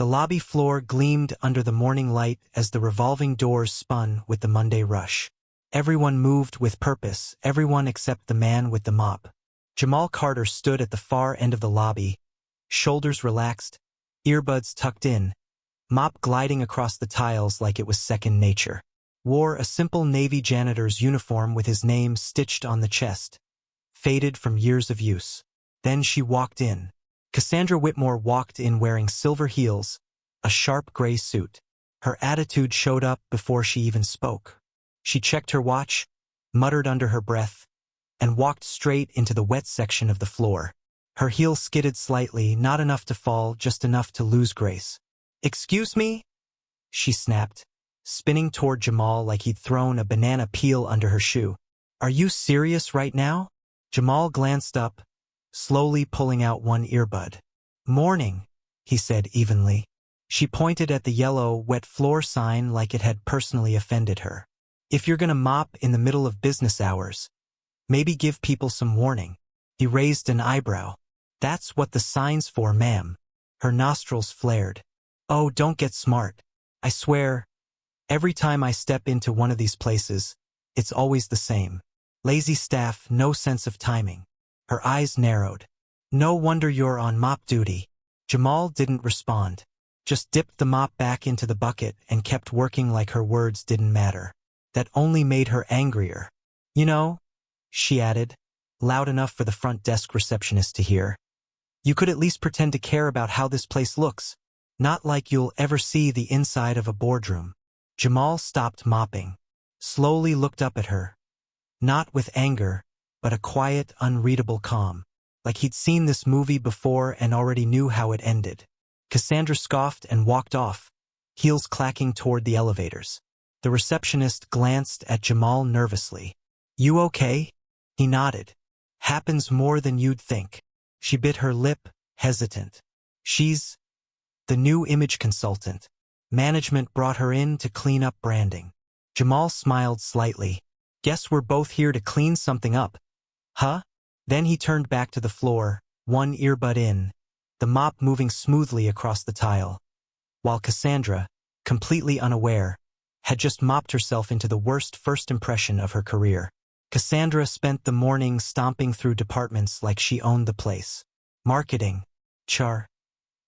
The lobby floor gleamed under the morning light as the revolving doors spun with the Monday rush. Everyone moved with purpose, everyone except the man with the mop. Jamal Carter stood at the far end of the lobby, shoulders relaxed, earbuds tucked in, mop gliding across the tiles like it was second nature. Wore a simple Navy janitor's uniform with his name stitched on the chest, faded from years of use. Then she walked in. Cassandra Whitmore walked in wearing silver heels, a sharp gray suit. Her attitude showed up before she even spoke. She checked her watch, muttered under her breath, and walked straight into the wet section of the floor. Her heel skidded slightly, not enough to fall, just enough to lose grace. "Excuse me?" she snapped, spinning toward Jamal like he'd thrown a banana peel under her shoe. "Are you serious right now?" Jamal glanced up, slowly pulling out one earbud. "Morning," he said evenly. She pointed at the yellow, wet floor sign like it had personally offended her. "If you're gonna mop in the middle of business hours, maybe give people some warning." He raised an eyebrow. "That's what the sign's for, ma'am." Her nostrils flared. "Oh, don't get smart. I swear, every time I step into one of these places, it's always the same. Lazy staff, no sense of timing." Her eyes narrowed. "No wonder you're on mop duty." Jamal didn't respond, just dipped the mop back into the bucket and kept working like her words didn't matter. That only made her angrier. "You know," she added, loud enough for the front desk receptionist to hear, "you could at least pretend to care about how this place looks. Not like you'll ever see the inside of a boardroom." Jamal stopped mopping, slowly looked up at her. Not with anger, but a quiet, unreadable calm. Like he'd seen this movie before and already knew how it ended. Cassandra scoffed and walked off, heels clacking toward the elevators. The receptionist glanced at Jamal nervously. "You okay?" He nodded. "Happens more than you'd think." She bit her lip, hesitant. "She's the new image consultant. Management brought her in to clean up branding." Jamal smiled slightly. "Guess we're both here to clean something up. Huh?" Then he turned back to the floor, one earbud in, the mop moving smoothly across the tile, while Cassandra, completely unaware, had just mopped herself into the worst first impression of her career. Cassandra spent the morning stomping through departments like she owned the place. Marketing, HR,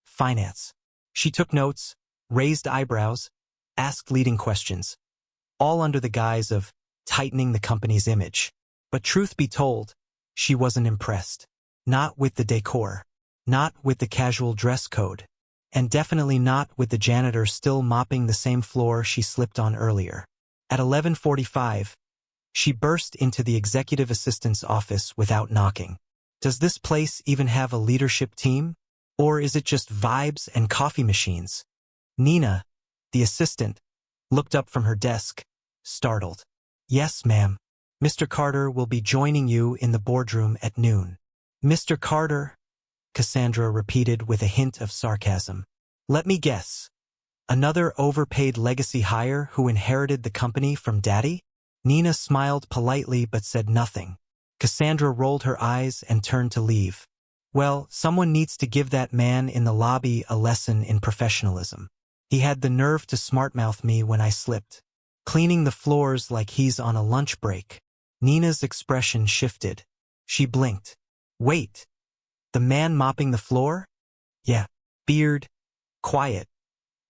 finance. She took notes, raised eyebrows, asked leading questions, all under the guise of tightening the company's image. But truth be told, she wasn't impressed. Not with the decor, not with the casual dress code, and definitely not with the janitor still mopping the same floor she slipped on earlier. At 11:45, she burst into the executive assistant's office without knocking. Does this place even have a leadership team? Or is it just vibes and coffee machines? Nina, the assistant, looked up from her desk, startled. "Yes, ma'am. Mr. Carter will be joining you in the boardroom at noon." "Mr. Carter?" Cassandra repeated with a hint of sarcasm. "Let me guess. Another overpaid legacy hire who inherited the company from Daddy?" Nina smiled politely but said nothing. Cassandra rolled her eyes and turned to leave. "Well, someone needs to give that man in the lobby a lesson in professionalism. He had the nerve to smartmouth me when I slipped. Cleaning the floors like he's on a lunch break." Nina's expression shifted. She blinked. "Wait. The man mopping the floor?" "Yeah. Beard. Quiet.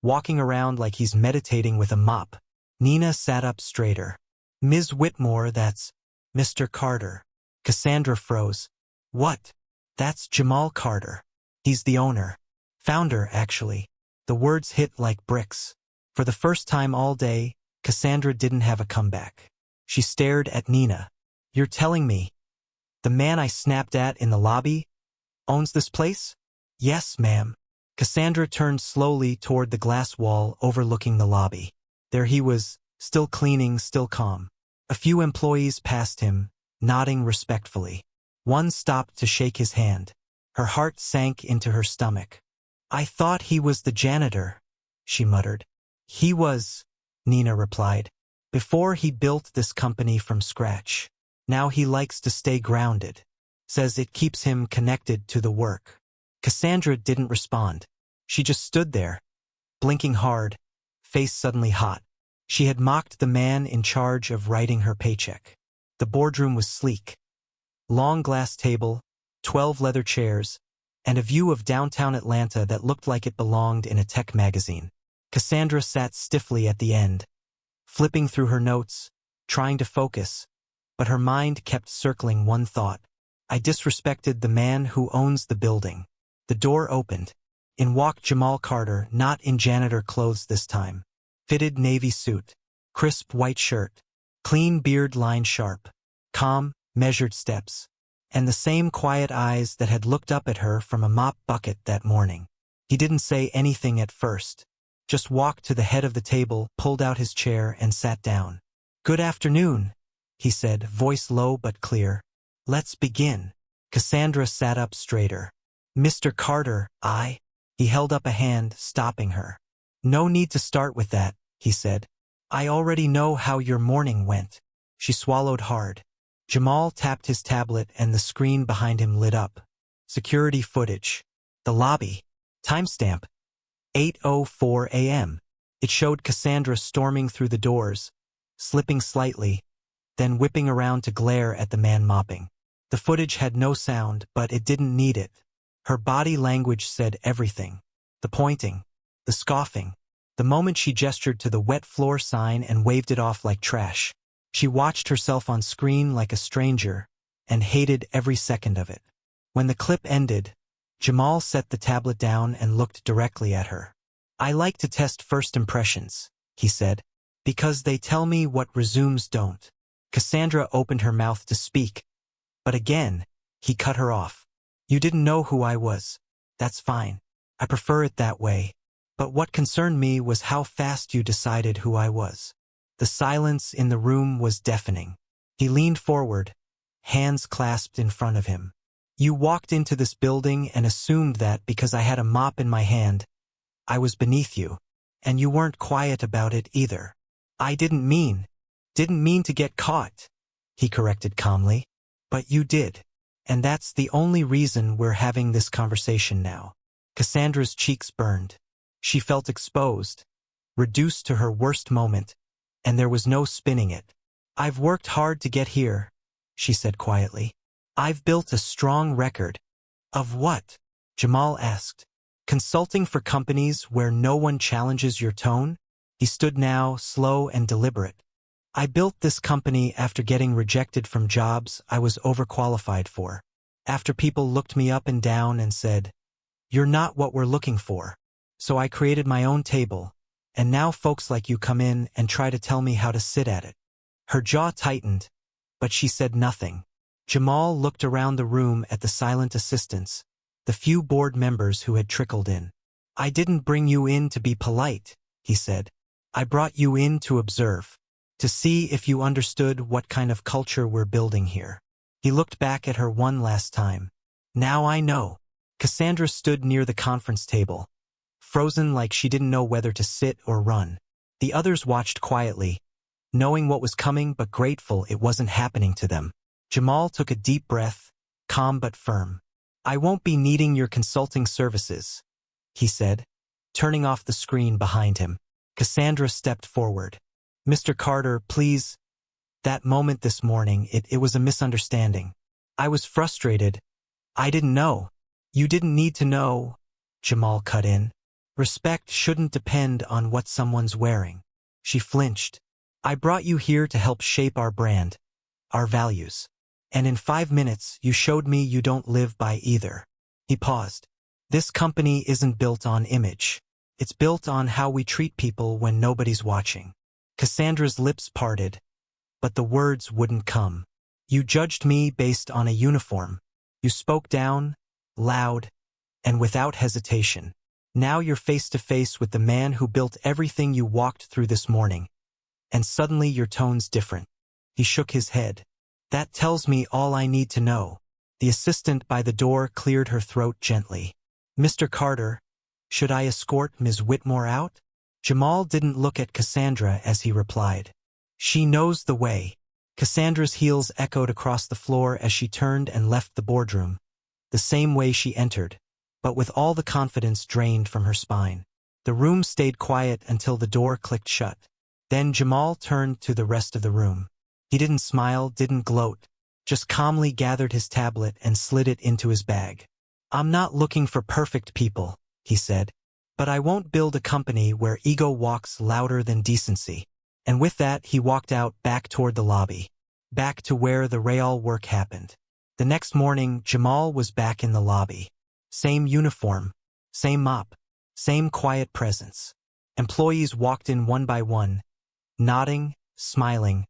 Walking around like he's meditating with a mop." Nina sat up straighter. "Ms. Whitmore, that's Mr. Carter." Cassandra froze. "What?" "That's Jamal Carter. He's the owner. Founder, actually." The words hit like bricks. For the first time all day, Cassandra didn't have a comeback. She stared at Nina. "You're telling me the man I snapped at in the lobby owns this place?" "Yes, ma'am." Cassandra turned slowly toward the glass wall overlooking the lobby. There he was, still cleaning, still calm. A few employees passed him, nodding respectfully. One stopped to shake his hand. Her heart sank into her stomach. "I thought he was the janitor," she muttered. "He was," Nina replied, "before he built this company from scratch. Now he likes to stay grounded. Says it keeps him connected to the work." Cassandra didn't respond. She just stood there, blinking hard, face suddenly hot. She had mocked the man in charge of writing her paycheck. The boardroom was sleek. Long glass table, 12 leather chairs, and a view of downtown Atlanta that looked like it belonged in a tech magazine. Cassandra sat stiffly at the end, flipping through her notes, trying to focus, but her mind kept circling one thought. I disrespected the man who owns the building. The door opened. In walked Jamal Carter, not in janitor clothes this time. Fitted navy suit, crisp white shirt, clean beard lined sharp, calm, measured steps, and the same quiet eyes that had looked up at her from a mop bucket that morning. He didn't say anything at first, just walked to the head of the table, pulled out his chair, and sat down. "Good afternoon," he said, voice low but clear. "Let's begin." Cassandra sat up straighter. "Mr. Carter, He held up a hand, stopping her. "No need to start with that," he said. "I already know how your morning went." She swallowed hard. Jamal tapped his tablet and the screen behind him lit up. Security footage. The lobby. Timestamp. 8:04 a.m. It showed Cassandra storming through the doors, slipping slightly, then whipping around to glare at the man mopping. The footage had no sound, but it didn't need it. Her body language said everything. The pointing, the scoffing, the moment she gestured to the wet floor sign and waved it off like trash. She watched herself on screen like a stranger and hated every second of it. When the clip ended, Jamal set the tablet down and looked directly at her. "I like to test first impressions," he said, "because they tell me what resumes don't." Cassandra opened her mouth to speak, but again, he cut her off. "You didn't know who I was. That's fine. I prefer it that way. But what concerned me was how fast you decided who I was." The silence in the room was deafening. He leaned forward, hands clasped in front of him. "You walked into this building and assumed that because I had a mop in my hand, I was beneath you. And you weren't quiet about it either." "I didn't mean to get caught," he corrected calmly. "But you did. And that's the only reason we're having this conversation now." Cassandra's cheeks burned. She felt exposed, reduced to her worst moment, and there was no spinning it. "I've worked hard to get here," she said quietly. "I've built a strong record." "Of what?" Jamal asked. "Consulting for companies where no one challenges your tone?" He stood now, slow and deliberate. "I built this company after getting rejected from jobs I was overqualified for. After people looked me up and down and said, 'You're not what we're looking for.' So I created my own table, and now folks like you come in and try to tell me how to sit at it." Her jaw tightened, but she said nothing. Jamal looked around the room at the silent assistants, the few board members who had trickled in. "I didn't bring you in to be polite," he said. "I brought you in to observe, to see if you understood what kind of culture we're building here." He looked back at her one last time. "Now I know." Cassandra stood near the conference table, frozen like she didn't know whether to sit or run. The others watched quietly, knowing what was coming but grateful it wasn't happening to them. Jamal took a deep breath, calm but firm. "I won't be needing your consulting services," he said, turning off the screen behind him. Cassandra stepped forward. "Mr. Carter, please." That moment this morning, it was a misunderstanding. "I was frustrated. I didn't know." "You didn't need to know," Jamal cut in. "Respect shouldn't depend on what someone's wearing." She flinched. "I brought you here to help shape our brand, our values. And in 5 minutes, you showed me you don't live by either." He paused. "This company isn't built on image. It's built on how we treat people when nobody's watching." Cassandra's lips parted, but the words wouldn't come. "You judged me based on a uniform. You spoke down, loud, and without hesitation. Now you're face to face with the man who built everything you walked through this morning. And suddenly your tone's different." He shook his head. "That tells me all I need to know." The assistant by the door cleared her throat gently. "Mr. Carter, should I escort Ms. Whitmore out?" Jamal didn't look at Cassandra as he replied. "She knows the way." Cassandra's heels echoed across the floor as she turned and left the boardroom, the same way she entered, but with all the confidence drained from her spine. The room stayed quiet until the door clicked shut. Then Jamal turned to the rest of the room. He didn't smile, didn't gloat, just calmly gathered his tablet and slid it into his bag. "I'm not looking for perfect people," he said, "but I won't build a company where ego walks louder than decency." And with that, he walked out back toward the lobby, back to where the real work happened. The next morning, Jamal was back in the lobby. Same uniform, same mop, same quiet presence. Employees walked in one by one, nodding, smiling,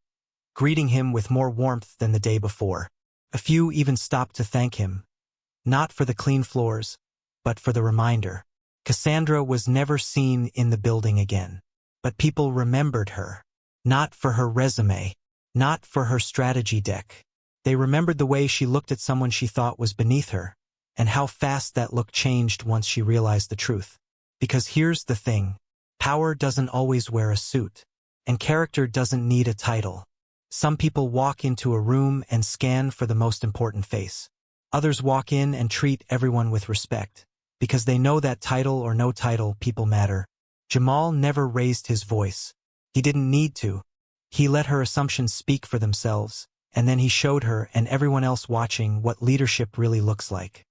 greeting him with more warmth than the day before. A few even stopped to thank him, not for the clean floors, but for the reminder. Cassandra was never seen in the building again. But people remembered her. Not for her resume, not for her strategy deck. They remembered the way she looked at someone she thought was beneath her, and how fast that look changed once she realized the truth. Because here's the thing. Power doesn't always wear a suit, and character doesn't need a title. Some people walk into a room and scan for the most important face. Others walk in and treat everyone with respect, because they know that title or no title, people matter. Jamal never raised his voice. He didn't need to. He let her assumptions speak for themselves, and then he showed her and everyone else watching what leadership really looks like.